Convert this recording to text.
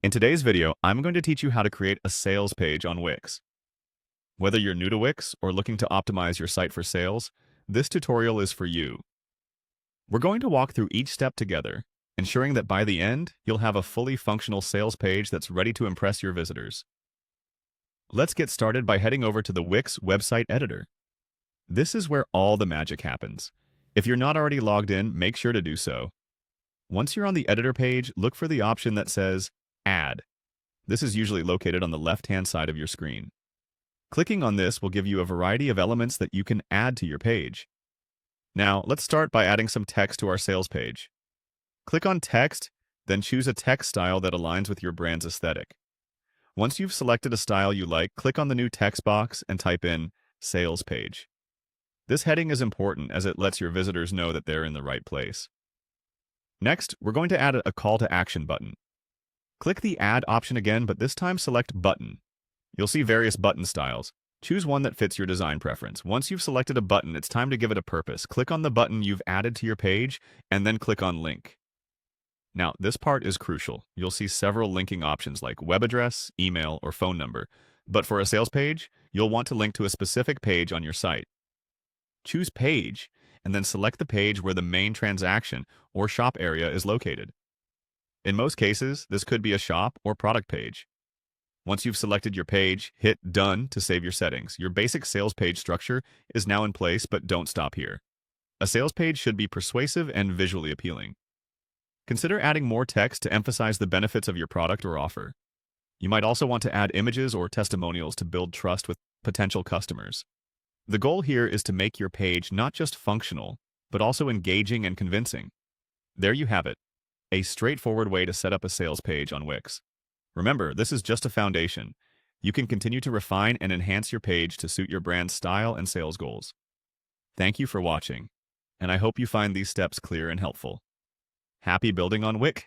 In today's video, I'm going to teach you how to create a sales page on Wix. Whether you're new to Wix or looking to optimize your site for sales, this tutorial is for you. We're going to walk through each step together, ensuring that by the end, you'll have a fully functional sales page that's ready to impress your visitors. Let's get started by heading over to the Wix website editor. This is where all the magic happens. If you're not already logged in, make sure to do so. Once you're on the editor page, look for the option that says Add. This is usually located on the left-hand side of your screen. Clicking on this will give you a variety of elements that you can add to your page. Now, let's start by adding some text to our sales page. Click on Text, then choose a text style that aligns with your brand's aesthetic. Once you've selected a style you like, click on the new text box and type in Sales Page. This heading is important as it lets your visitors know that they're in the right place. Next, we're going to add a call to action button. Click the Add option again, but this time select Button. You'll see various button styles. Choose one that fits your design preference. Once you've selected a button, it's time to give it a purpose. Click on the button you've added to your page, and then click on Link. Now, this part is crucial. You'll see several linking options like web address, email, or phone number. But for a sales page, you'll want to link to a specific page on your site. Choose Page, and then select the page where the main transaction or shop area is located. In most cases, this could be a shop or product page. Once you've selected your page, hit Done to save your settings. Your basic sales page structure is now in place, but don't stop here. A sales page should be persuasive and visually appealing. Consider adding more text to emphasize the benefits of your product or offer. You might also want to add images or testimonials to build trust with potential customers. The goal here is to make your page not just functional, but also engaging and convincing. There you have it, a straightforward way to set up a sales page on Wix. Remember, this is just a foundation. You can continue to refine and enhance your page to suit your brand's style and sales goals. Thank you for watching, and I hope you find these steps clear and helpful. Happy building on Wix!